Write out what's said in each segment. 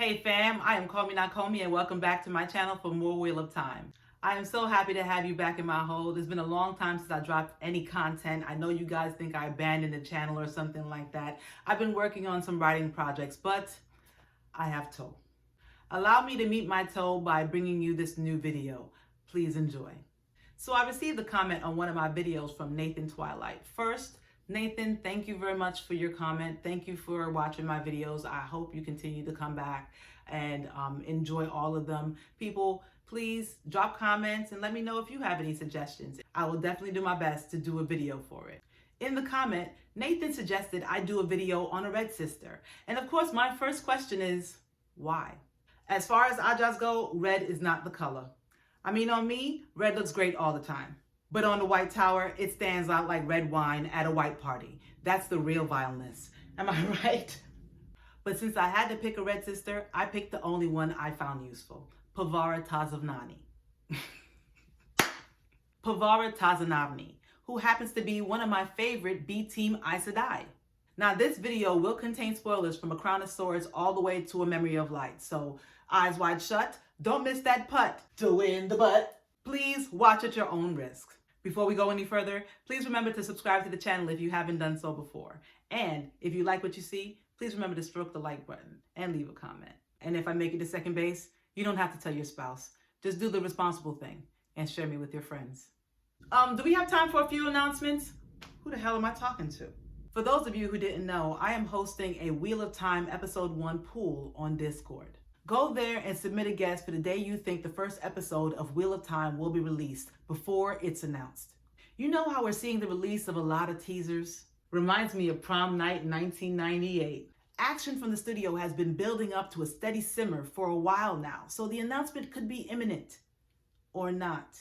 Hey fam, I am CallMeNakomi and welcome back to my channel for more Wheel of Time. I am so happy to have you back in my hold. It's been a long time since I dropped any content. I know you guys think I abandoned the channel or something like that. I've been working on some writing projects, but I have toe. Allow me to meet my toe by bringing you this new video. Please enjoy. So I received a comment on one of my videos from Nathan Twilight. First, Nathan, thank you very much for your comment. Thank you for watching my videos. I hope you continue to come back and enjoy all of them. People, please drop comments and let me know if you have any suggestions. I will definitely do my best to do a video for it. In the comment, Nathan suggested I do a video on a red sister. And of course, my first question is, why? As far as Ajahs go, red is not the color. I mean, on me, red looks great all the time. But on the White Tower, it stands out like red wine at a white party. That's the real vileness. Am I right? But since I had to pick a red sister, I picked the only one I found useful. Pevara Tazanovni. Pevara Tazanovni, who happens to be one of my favorite B-Team Aes Sedai. Now, this video will contain spoilers from A Crown of Swords all the way to A Memory of Light. So, eyes wide shut, don't miss that putt to win the butt. Please watch at your own risk. Before we go any further, please remember to subscribe to the channel if you haven't done so before. And if you like what you see, please remember to stroke the like button and leave a comment. And if I make it to second base, you don't have to tell your spouse. Just do the responsible thing and share me with your friends. Do we have time for a few announcements? Who the hell am I talking to? For those of you who didn't know, I am hosting a Wheel of Time Episode 1 pool on Discord. Go there and submit a guess for the day you think the first episode of Wheel of Time will be released before it's announced. You know how we're seeing the release of a lot of teasers? Reminds me of Prom Night 1998. Action from the studio has been building up to a steady simmer for a while now, so the announcement could be imminent. Or not.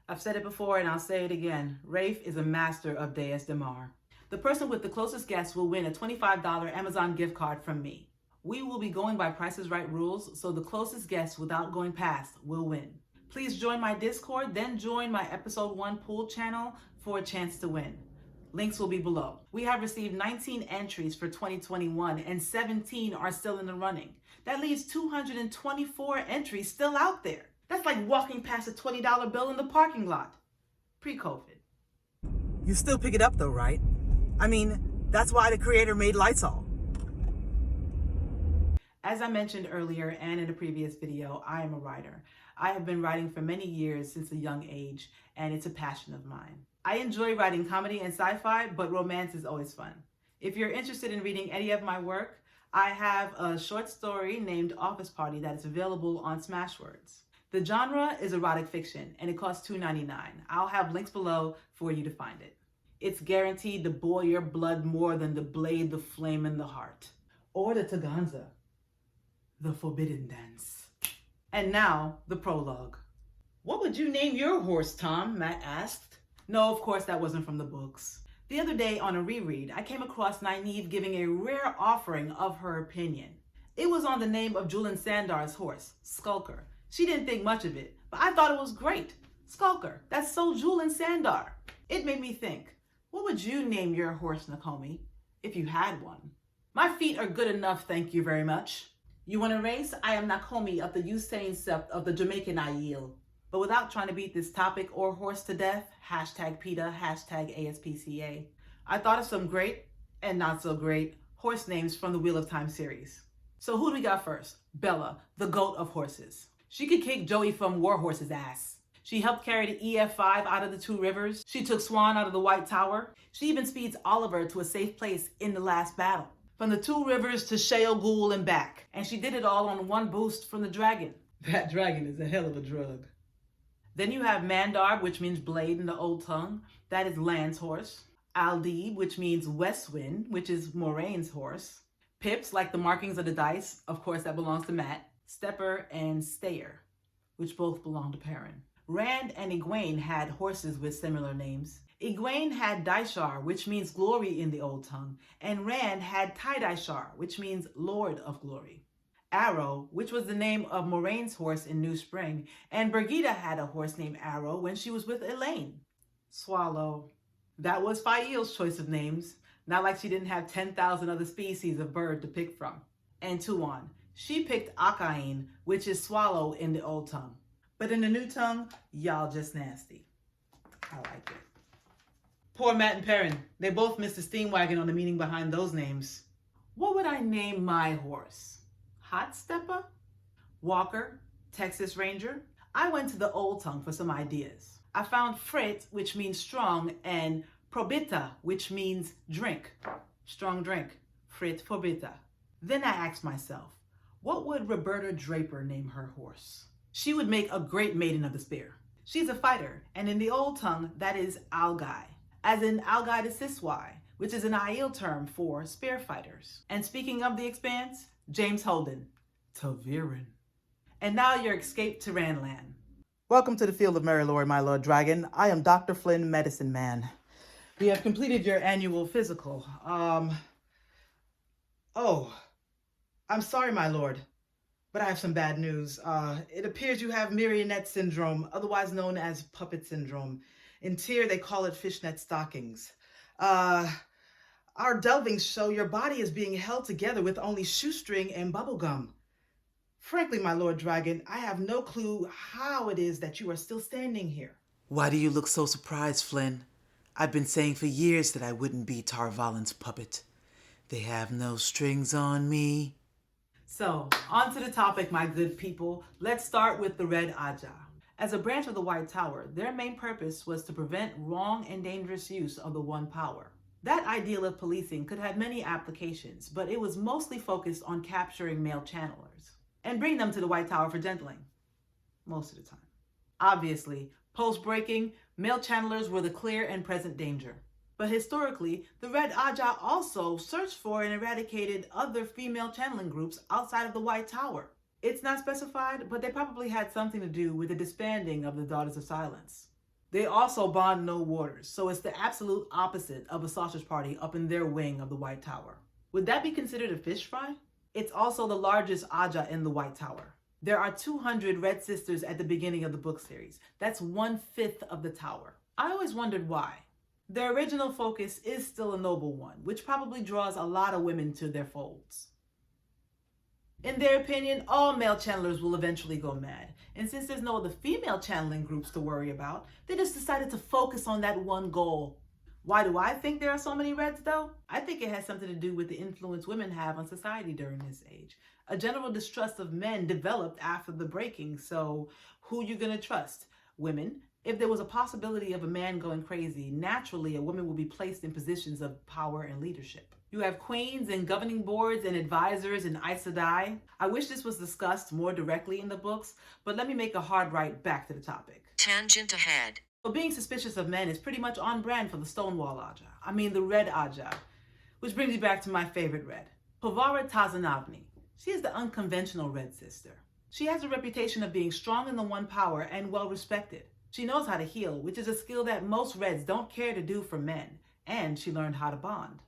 I've said it before and I'll say it again. Rafe is a master of Deus Demar. The person with the closest guess will win a $25 Amazon gift card from me. We will be going by Price is Right rules, so the closest guess without going past will win. Please join my Discord, then join my Episode 1 pool channel for a chance to win. Links will be below. We have received 19 entries for 2021 and 17 are still in the running. That leaves 224 entries still out there. That's like walking past a $20 bill in the parking lot. Pre-COVID. You still pick it up though, right? I mean, that's why the creator made Lysol. As I mentioned earlier and in a previous video, I am a writer. I have been writing for many years since a young age, and it's a passion of mine. I enjoy writing comedy and sci-fi, but romance is always fun. If you're interested in reading any of my work, I have a short story named Office Party that is available on Smashwords. The genre is erotic fiction, and it costs $2.99. I'll have links below for you to find it. It's guaranteed to boil your blood more than the blade, the flame, and the heart. Or the Taganza. The Forbidden Dance. And now, the prologue. What would you name your horse, Tom? Matt asked. No, of course that wasn't from the books. The other day on a reread, I came across Nynaeve giving a rare offering of her opinion. It was on the name of Julian Sandar's horse, Skulker. She didn't think much of it, but I thought it was great. Skulker, that's so Julian Sandar. It made me think, what would you name your horse, Nakomi, if you had one? My feet are good enough, thank you very much. You want to race? I am Nakomi of the Usain Sept of the Jamaican Isle. But without trying to beat this topic or horse to death, hashtag PETA, hashtag ASPCA, I thought of some great and not so great horse names from the Wheel of Time series. So who do we got first? Bella, the goat of horses. She could kick Joey from Warhorse's ass. She helped carry the EF5 out of the Two Rivers. She took Swan out of the White Tower. She even speeds Oliver to a safe place in the last battle. From the Two Rivers to Shale Ghoul and back. And she did it all on one boost from the dragon. That dragon is a hell of a drug. Then you have Mandar, which means blade in the old tongue. That is Land's horse. Aldib, which means west wind, which is Moraine's horse. Pips, like the markings of the dice. Of course, that belongs to Matt. Stepper and Stayer, which both belong to Perrin. Rand and Egwene had horses with similar names. Egwene had Daishar, which means glory in the old tongue, and Rand had Ty-Daishar, which means Lord of Glory. Arrow, which was the name of Moraine's horse in New Spring, and Birgitta had a horse named Arrow when she was with Elaine. Swallow. That was Fael's choice of names, not like she didn't have 10,000 other species of bird to pick from. And Tuon. She picked Akain, which is swallow in the old tongue. But in the new tongue, y'all just nasty. I like it. Poor Matt and Perrin. They both missed the steam wagon on the meaning behind those names. What would I name my horse? Hot Stepper? Walker? Texas Ranger? I went to the old tongue for some ideas. I found Frit, which means strong, and Probita, which means drink. Strong drink. Frit Probita. Then I asked myself, what would Roberta Draper name her horse? She would make a great maiden of the spear. She's a fighter, and in the old tongue, that is Algai, as in Algai de Siswai, which is an Aiel term for spear fighters. And speaking of the Expanse, James Holden, Taviran. And now your escape to Ranland. Welcome to the field of Merilore, my Lord Dragon. I am Dr. Flynn, Medicine Man. We have completed your annual physical. Oh, I'm sorry, my lord, but I have some bad news. It appears you have marionette syndrome, otherwise known as puppet syndrome. In Tyr, they call it fishnet stockings. Our delvings show your body is being held together with only shoestring and bubblegum. Frankly, my Lord Dragon, I have no clue how it is that you are still standing here. Why do you look so surprised, Flynn? I've been saying for years that I wouldn't be Tar Valen's puppet. They have no strings on me. So, on to the topic, my good people. Let's start with the Red Ajah. As a branch of the White Tower, their main purpose was to prevent wrong and dangerous use of the One Power. That ideal of policing could have many applications, but it was mostly focused on capturing male channelers and bring them to the White Tower for gentling, most of the time. Obviously, post-breaking, male channelers were the clear and present danger. But historically, the Red Ajah also searched for and eradicated other female channeling groups outside of the White Tower. It's not specified, but they probably had something to do with the disbanding of the Daughters of Silence. They also bond no waters, so it's the absolute opposite of a sausage party up in their wing of the White Tower. Would that be considered a fish fry? It's also the largest Ajah in the White Tower. There are 200 Red Sisters at the beginning of the book series. That's 1/5 of the tower. I always wondered why. Their original focus is still a noble one, which probably draws a lot of women to their folds. In their opinion, all male channelers will eventually go mad. And since there's no other female channeling groups to worry about, they just decided to focus on that one goal. Why do I think there are so many Reds, though? I think it has something to do with the influence women have on society during this age. A general distrust of men developed after the breaking, so who you gonna trust? Women? If there was a possibility of a man going crazy, naturally a woman would be placed in positions of power and leadership. You have queens and governing boards and advisors and Aes Sedai. I wish this was discussed more directly in the books, but let me make a hard right back to the topic. Tangent ahead. So being suspicious of men is pretty much on brand for the Stonewall Ajah. I mean the Red Ajah. Which brings me back to my favorite Red. Pevara Tazanovni. She is the unconventional Red Sister. She has a reputation of being strong in the One Power and well respected. She knows how to heal, which is a skill that most Reds don't care to do for men, and she learned how to bond.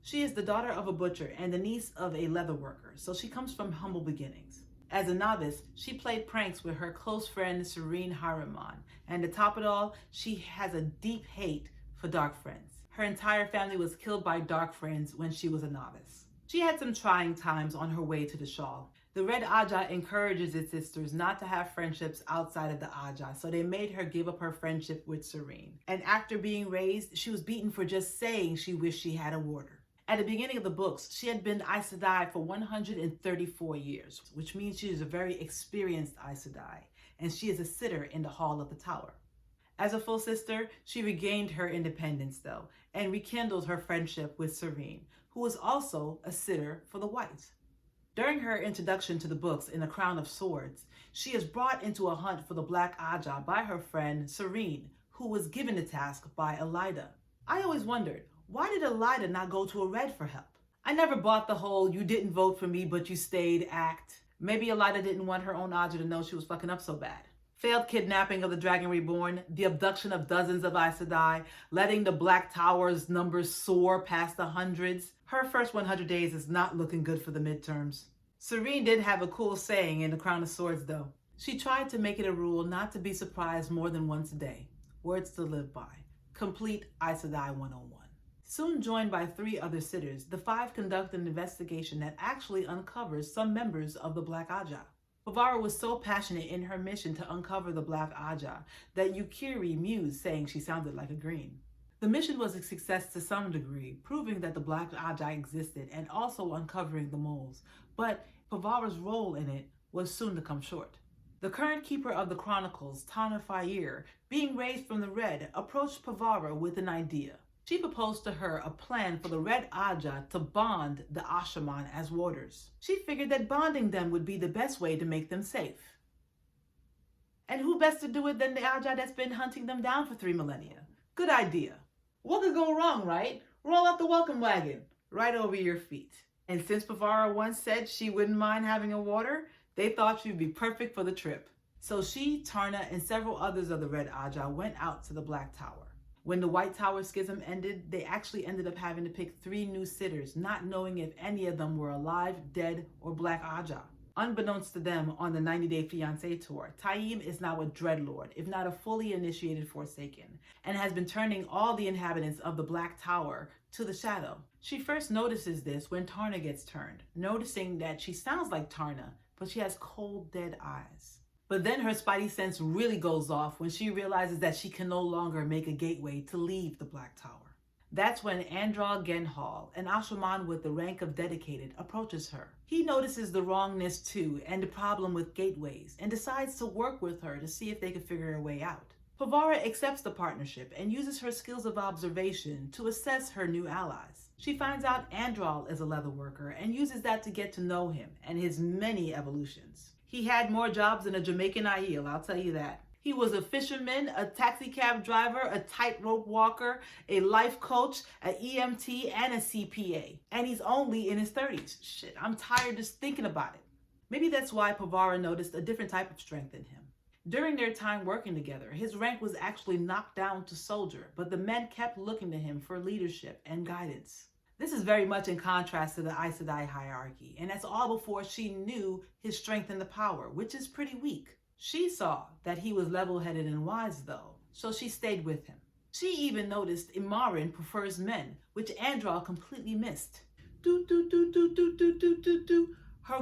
She is the daughter of a butcher and the niece of a leather worker, so she comes from humble beginnings. As a novice, she played pranks with her close friend Serene Harriman, and to top it all, she has a deep hate for dark friends. Her entire family was killed by dark friends when she was a novice. She had some trying times on her way to the Shawl. The Red Ajah encourages its sisters not to have friendships outside of the Ajah, so they made her give up her friendship with Serene. And after being raised, she was beaten for just saying she wished she had a warder. At the beginning of the books, she had been Aes Sedai for 134 years, which means she is a very experienced Aes Sedai, and she is a sitter in the Hall of the Tower. As a full sister, she regained her independence, though, and rekindled her friendship with Serene, who was also a sitter for the Whites. During her introduction to the books in A Crown of Swords, she is brought into a hunt for the Black Ajah by her friend Serene, who was given the task by Elida. I always wondered, why did Elida not go to a Red for help? I never bought the whole "you didn't vote for me but you stayed" act. Maybe Elida didn't want her own Ajah to know she was fucking up so bad. Failed kidnapping of the Dragon Reborn, the abduction of dozens of Aes Sedai, letting the Black Tower's numbers soar past the hundreds. Her first 100 days is not looking good for the midterms. Serene did have a cool saying in The Crown of Swords, though. She tried to make it a rule not to be surprised more than once a day. Words to live by. Complete Aes Sedai 101. Soon joined by 3 other sitters, the 5 conduct an investigation that actually uncovers some members of the Black Ajah. Pevara was so passionate in her mission to uncover the Black Ajah that Yukiri mused, saying she sounded like a green. The mission was a success to some degree, proving that the Black Ajah existed and also uncovering the moles, but Pevara's role in it was soon to come short. The current keeper of the chronicles, Tana Fayir, being raised from the Red, approached Pevara with an idea. She proposed to her a plan for the Red Ajah to bond the Ashaman as warders. She figured that bonding them would be the best way to make them safe. And who best to do it than the Ajah that's been hunting them down for 3 millennia? Good idea. What could go wrong, right? Roll out the welcome wagon, right over your feet. And since Pevara once said she wouldn't mind having a warder, they thought she'd be perfect for the trip. So she, Tarna, and several others of the Red Ajah went out to the Black Tower. When the White Tower schism ended, they actually ended up having to pick 3 new sitters, not knowing if any of them were alive, dead, or Black Ajah. Unbeknownst to them, on the 90-Day Fiancé tour, Taim is now a Dreadlord, if not a fully initiated Forsaken, and has been turning all the inhabitants of the Black Tower to the shadow. She first notices this when Tarna gets turned, noticing that she sounds like Tarna, but she has cold, dead eyes. But then her spidey sense really goes off when she realizes that she can no longer make a gateway to leave the Black Tower. That's when Andral Genhal, an Ashaman with the rank of Dedicated, approaches her. He notices the wrongness too and the problem with gateways and decides to work with her to see if they can figure a way out. Pevara accepts the partnership and uses her skills of observation to assess her new allies. She finds out Andral is a leather worker and uses that to get to know him and his many evolutions. He had more jobs than a Jamaican Aiel, I'll tell you that. He was a fisherman, a taxi cab driver, a tightrope walker, a life coach, an EMT, and a CPA. And he's only in his 30s. Shit, I'm tired just thinking about it. Maybe that's why Pevara noticed a different type of strength in him. During their time working together, his rank was actually knocked down to soldier, but the men kept looking to him for leadership and guidance. This is very much in contrast to the Aes Sedai hierarchy, and that's all before she knew his strength and the power, which is pretty weak. She saw that he was level-headed and wise, though, so she stayed with him. She even noticed Imarin prefers men, which Andral completely missed. Her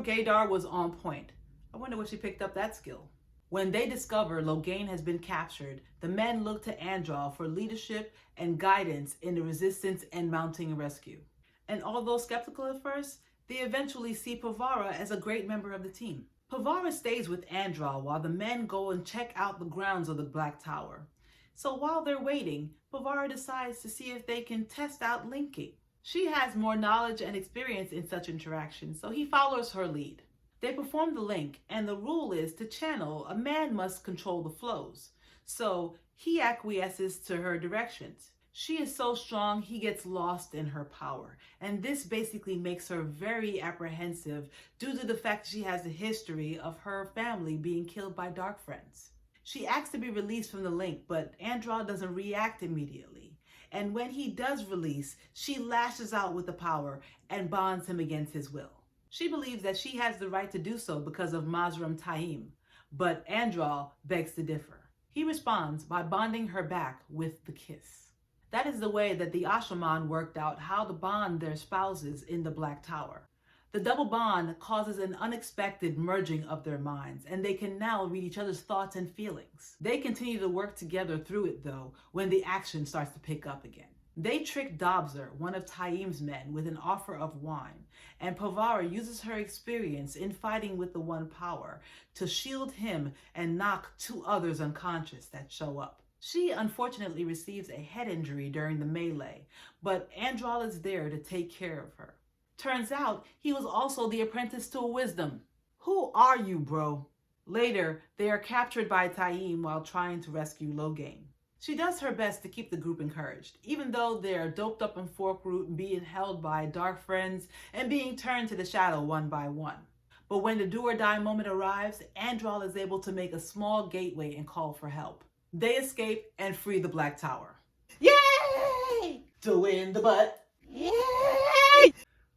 gaydar was on point. I wonder where she picked up that skill. When they discover Logain has been captured, the men look to Andral for leadership and guidance in the resistance and mounting a rescue. And although skeptical at first, they eventually see Pevara as a great member of the team. Pevara stays with Andral while the men go and check out the grounds of the Black Tower. So while they're waiting, Pevara decides to see if they can test out linking. She has more knowledge and experience in such interactions, so he follows her lead. They perform the link, and the rule is to channel, a man must control the flows. So he acquiesces to her directions. She is so strong, he gets lost in her power. And this basically makes her very apprehensive due to the fact she has a history of her family being killed by dark friends. She asks to be released from the link, but Andral doesn't react immediately. And when he does release, she lashes out with the power and bonds him against his will. She believes that she has the right to do so because of Mazrim Taim, but Andral begs to differ. He responds by bonding her back with the kiss. That is the way that the Ashaman worked out how to bond their spouses in the Black Tower. The double bond causes an unexpected merging of their minds, and they can now read each other's thoughts and feelings. They continue to work together through it, though, when the action starts to pick up again. They trick Dobzer, one of Taim's men, with an offer of wine, and Pevara uses her experience in fighting with the One Power to shield him and knock 2 others unconscious that show up. She unfortunately receives a head injury during the melee, but Andral is there to take care of her. Turns out he was also the apprentice to a wisdom. Who are you, bro? Later, they are captured by Taim while trying to rescue Logain. She does her best to keep the group encouraged, even though they are doped up in Forkroot and being held by dark friends and being turned to the shadow one by one. But when the do or die moment arrives, Andral is able to make a small gateway and call for help. They escape and free the Black Tower. Yay! To win the butt. Yay!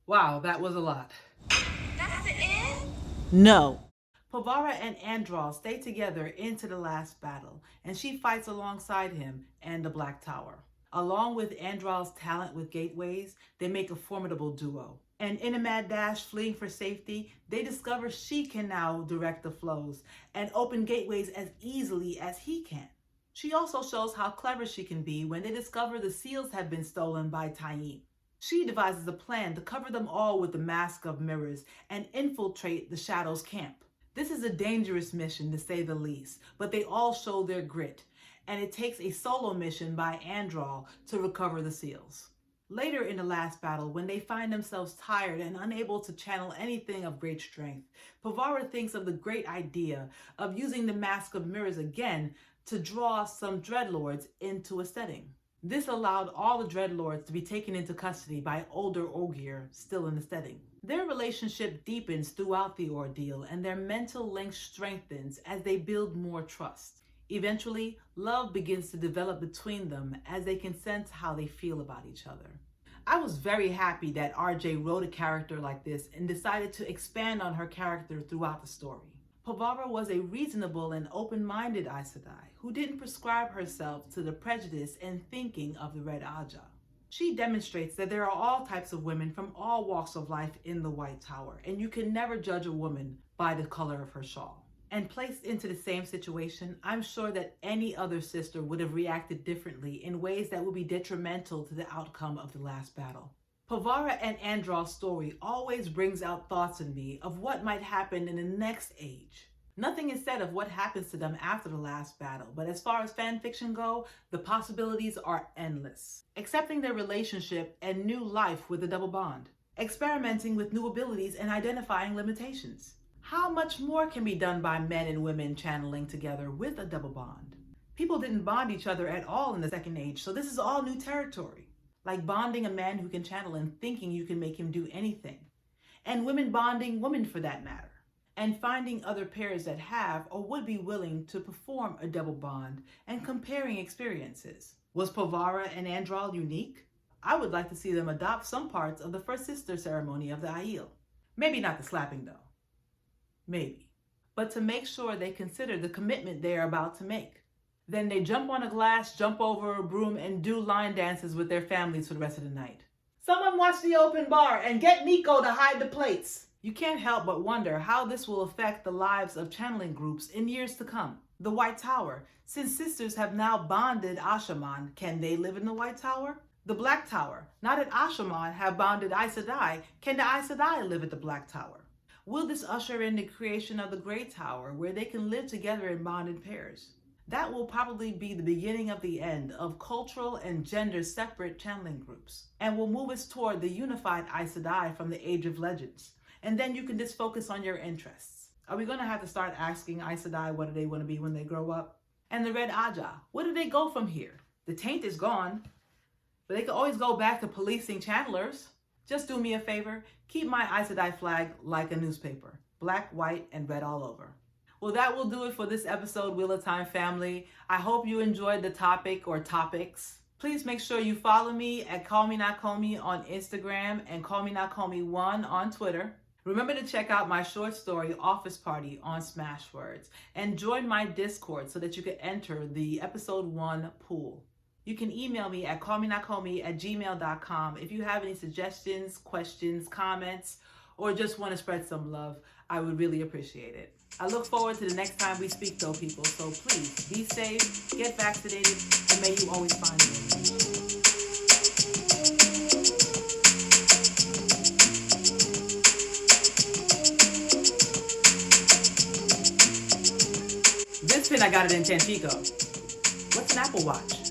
Wow, that was a lot. That's the end? No. Pevara and Andral stay together into the last battle, and she fights alongside him and the Black Tower. Along with Androl's talent with gateways, they make a formidable duo. And in a mad dash fleeing for safety, they discover she can now direct the flows and open gateways as easily as he can. She also shows how clever she can be when they discover the seals have been stolen by Taim. She devises a plan to cover them all with the Mask of Mirrors and infiltrate the Shadow's camp. This is a dangerous mission to say the least, but they all show their grit, and it takes a solo mission by Androl to recover the seals. Later in the last battle, when they find themselves tired and unable to channel anything of great strength, Pevara thinks of the great idea of using the Mask of Mirrors again to draw some Dreadlords into a setting. This allowed all the Dreadlords to be taken into custody by older Ogier still in the setting. Their relationship deepens throughout the ordeal, and their mental link strengthens as they build more trust. Eventually, love begins to develop between them as they can sense how they feel about each other. I was very happy that RJ wrote a character like this and decided to expand on her character throughout the story. Pevara was a reasonable and open-minded Aes Sedai who didn't prescribe herself to the prejudice and thinking of the Red Ajah. She demonstrates that there are all types of women from all walks of life in the White Tower, and you can never judge a woman by the color of her shawl. And placed into the same situation, I'm sure that any other sister would have reacted differently in ways that would be detrimental to the outcome of the last battle. Pevara and Androl's story always brings out thoughts in me of what might happen in the next age. Nothing is said of what happens to them after the last battle, but as far as fan fiction go, the possibilities are endless. Accepting their relationship and new life with a double bond. Experimenting with new abilities and identifying limitations. How much more can be done by men and women channeling together with a double bond? People didn't bond each other at all in the Second Age, so this is all new territory. Like bonding a man who can channel and thinking you can make him do anything. And women bonding women for that matter. And finding other pairs that have or would be willing to perform a double bond and comparing experiences. Was Pevara and Androl unique? I would like to see them adopt some parts of the first sister ceremony of the Aiel. Maybe not the slapping though. Maybe. But to make sure they consider the commitment they are about to make. Then they jump on a glass, jump over a broom, and do line dances with their families for the rest of the night. Someone watch the open bar and get Nico to hide the plates. You can't help but wonder how this will affect the lives of channeling groups in years to come. The White Tower. Since sisters have now bonded Ashaman, can they live in the White Tower? The Black Tower. Now that Ashaman have bonded Aes Sedai, can the Aes Sedai live at the Black Tower? Will this usher in the creation of the Grey Tower, where they can live together in bonded pairs? That will probably be the beginning of the end of cultural and gender separate channeling groups, and will move us toward the unified Aes Sedai from the Age of Legends. And then you can just focus on your interests. Are we going to have to start asking Aes Sedai what do they want to be when they grow up? And the Red Ajah, where do they go from here? The taint is gone, but they can always go back to policing channelers. Just do me a favor, keep my Aes Sedai flag like a newspaper, black, white, and red all over. Well, that will do it for this episode, Wheel of Time family. I hope you enjoyed the topic or topics. Please make sure you follow me at CallMeNakomi on Instagram and CallMeNakomi1 on Twitter. Remember to check out my short story, Office Party, on Smashwords, and join my Discord so that you can enter the episode 1 pool. You can email me at callmenakomi@gmail.com if you have any suggestions, questions, comments, or just want to spread some love. I would really appreciate it. I look forward to the next time we speak though, people. So please be safe, get vaccinated, and may you always find me. This pin I got it in Tampico. What's an Apple Watch?